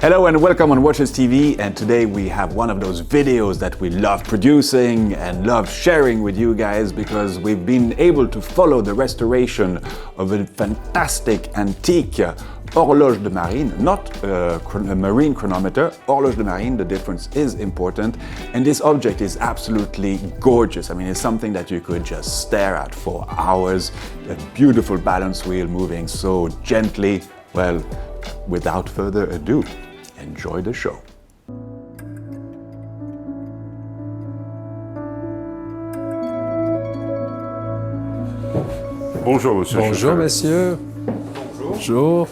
Hello and welcome on Watches TV, and today we have one of those videos that we love producing and love sharing with you guys because we've been able to follow the restoration of a fantastic antique horloge de marine, not a marine chronometer, horloge de marine. The difference is important, and this object is absolutely gorgeous. I mean, it's something that you could just stare at for hours. A beautiful balance wheel moving so gently. Well, without further ado, enjoy the show. Bonjour, monsieur. Bonjour, messieurs. Bonjour.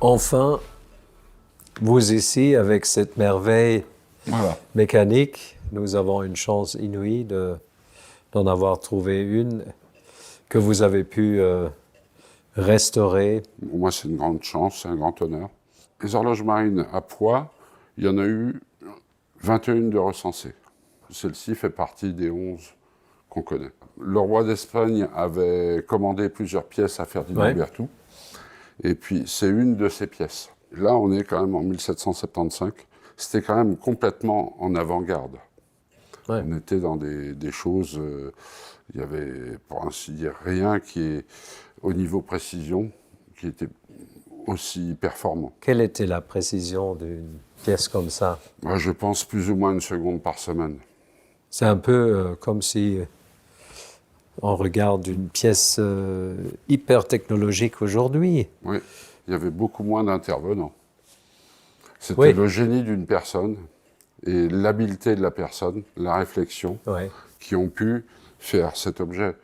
Enfin, vous ici, avec cette merveille mécanique, nous avons une chance inouïe d'en avoir trouvé une que vous avez pu restaurer. Pour moi, c'est une grande chance, c'est un grand honneur. Les horloges marines à poids, il y en a eu 21 de recensées. Celle-ci fait partie des 11 qu'on connaît. Le roi d'Espagne avait commandé plusieurs pièces à Ferdinand Berthoud. Et puis, c'est une de ces pièces. Là, on est quand même en 1775. C'était quand même complètement en avant-garde. Ouais. On était dans des choses... il y avait, pour ainsi dire, rien qui est, au niveau précision, qui était aussi performant. Quelle était la précision d'une pièce comme ça? Moi, je pense plus ou moins 1 seconde par semaine. C'est un peu comme si... on regarde une pièce hyper technologique aujourd'hui. Oui, il y avait beaucoup moins d'intervenants. C'était le génie d'une personne et l'habileté de la personne, la réflexion, qui ont pu faire cet objet.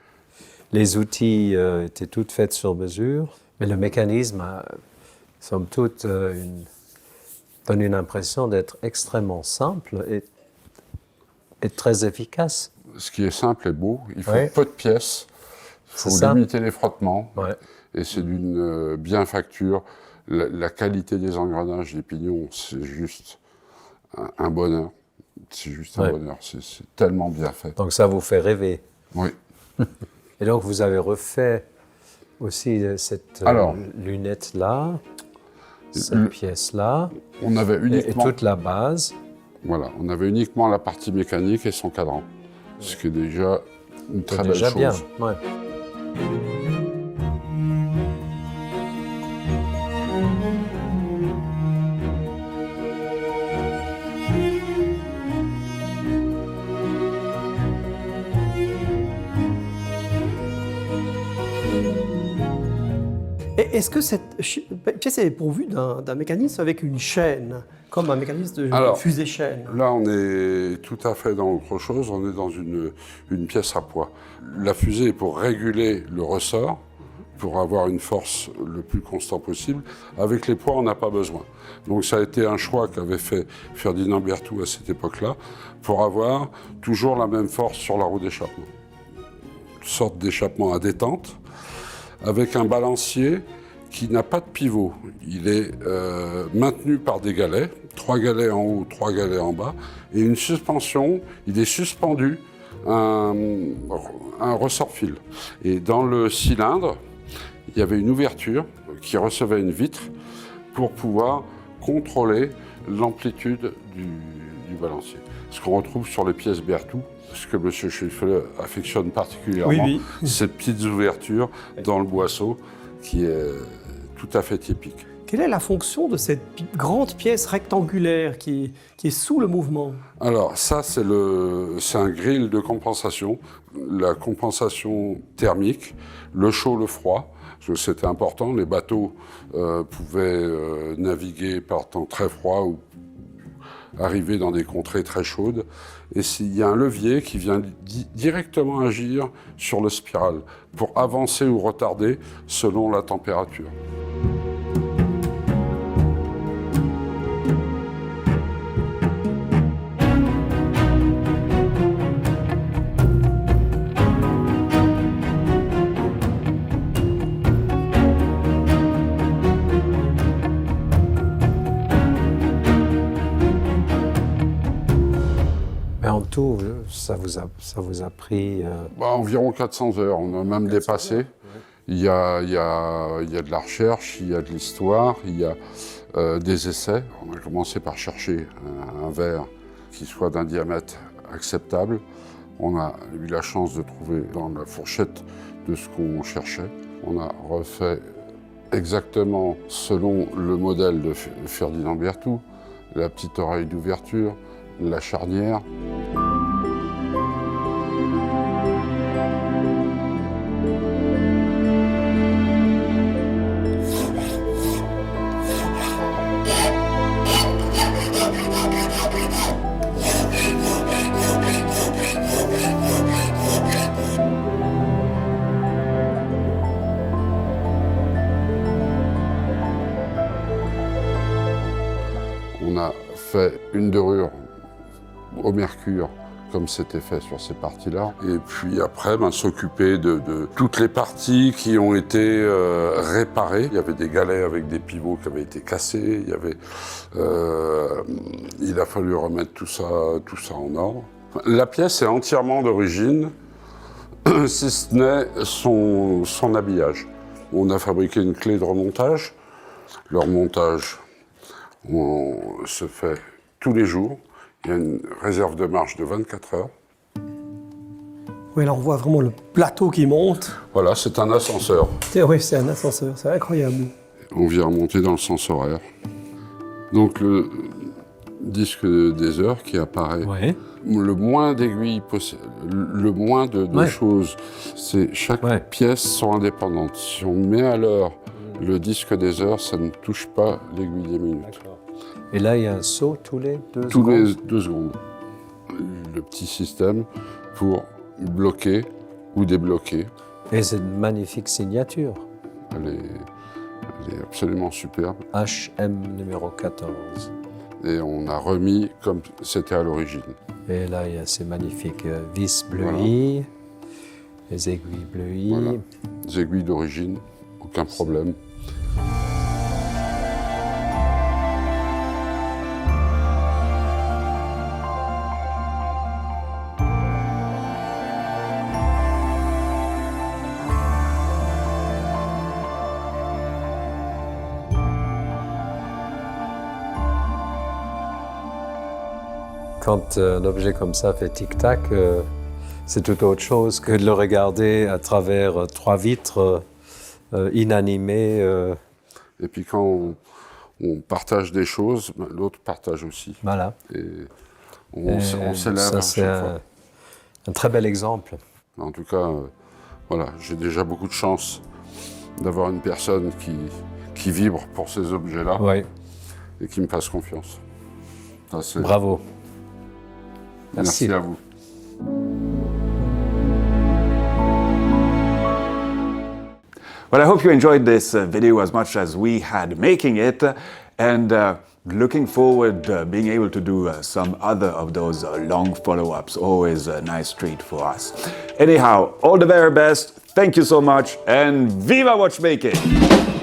Les outils étaient tous faits sur mesure, mais le mécanisme, somme toute, donne une impression d'être extrêmement simple et très efficace. Ce qui est simple et beau, il faut peu de pièces, il faut limiter les frottements, et c'est d'une bienfacture. La qualité des engrenages, des pignons, c'est juste un bonheur. C'est juste un bonheur, c'est tellement bien fait. Donc ça vous fait rêver. Oui. Et donc vous avez refait aussi cette lunette-là, cette pièce-là, on avait uniquement, et toute la base. Voilà, on avait uniquement la partie mécanique et son cadran. Ce qui est déjà une très belle chose. Bien, ouais. Est-ce que cette pièce est pourvue d'un mécanisme avec une chaîne, comme un mécanisme de fusée-chaîne? Là, on est tout à fait dans autre chose. On est dans une pièce à poids. La fusée est pour réguler le ressort, pour avoir une force le plus constant possible. Avec les poids, on n'a pas besoin. Donc ça a été un choix qu'avait fait Ferdinand Berthoud à cette époque-là, pour avoir toujours la même force sur la roue d'échappement. Une sorte d'échappement à détente, avec un balancier qui n'a pas de pivot. Il est maintenu par des galets, 3 galets en haut, 3 galets en bas, et une suspension, il est suspendu à un ressort-fil. Et dans le cylindre, il y avait une ouverture qui recevait une vitre pour pouvoir contrôler l'amplitude du balancier. Ce qu'on retrouve sur les pièces Berthoud, ce que M. Schiffler affectionne particulièrement, ces petites ouvertures dans le boisseau qui est tout à fait typique. Quelle est la fonction de cette grande pièce rectangulaire qui est sous le mouvement? Alors ça, c'est un grill de compensation, la compensation thermique, le chaud, le froid, parce que c'était important. Les bateaux pouvaient naviguer par temps très froid ou arriver dans des contrées très chaudes. Et il y a un levier qui vient directement agir sur le spiral pour avancer ou retarder selon la température. tout, ça vous a pris... Environ 400 heures, on a même dépassé. Ouais. Il y a de la recherche, il y a de l'histoire, il y a des essais. On a commencé par chercher un verre qui soit d'un diamètre acceptable. On a eu la chance de trouver dans la fourchette de ce qu'on cherchait. On a refait exactement selon le modèle de Ferdinand Berthoud, la petite oreille d'ouverture, la charnière. On a fait une dorure au mercure, comme c'était fait sur ces parties-là. Et puis après, s'occuper de toutes les parties qui ont été réparées. Il y avait des galets avec des pivots qui avaient été cassés. Il a fallu remettre tout ça en ordre. La pièce est entièrement d'origine, si ce n'est son habillage. On a fabriqué une clé de remontage. Le remontage se fait tous les jours. Il y a une réserve de marche de 24 heures. Oui, là on voit vraiment le plateau qui monte. Voilà, c'est un ascenseur. Oui, c'est un ascenseur, c'est incroyable. On vient remonter dans le sens horaire. Donc le disque des heures qui apparaît. Ouais. Le moins d'aiguilles possible, le moins de choses. Chaque pièce sont indépendantes. Si on met à l'heure le disque des heures, ça ne touche pas l'aiguille des minutes. Et là, il y a un saut tous les 2 secondes. Tous les 2 secondes. Le petit système pour bloquer ou débloquer. Et c'est une magnifique signature. Elle est absolument superbe. HM numéro 14. Et on a remis comme c'était à l'origine. Et là, il y a ces magnifiques vis bleuies, les aiguilles bleuies. Voilà. Les aiguilles d'origine, aucun problème. Quand un objet comme ça fait tic-tac, c'est tout autre chose que de le regarder à travers 3 vitres inanimées. Et puis quand on partage des choses, l'autre partage aussi. Voilà. Et on s'élève à chaque fois. Un très bel exemple. En tout cas, voilà, j'ai déjà beaucoup de chance d'avoir une personne qui vibre pour ces objets-là et qui me fasse confiance. Ça, bravo. Merci à vous. Well, I hope you enjoyed this video as much as we had making it, and looking forward being able to do some other of those long follow-ups. Always a nice treat for us. Anyhow, all the very best. Thank you so much, and viva watchmaking!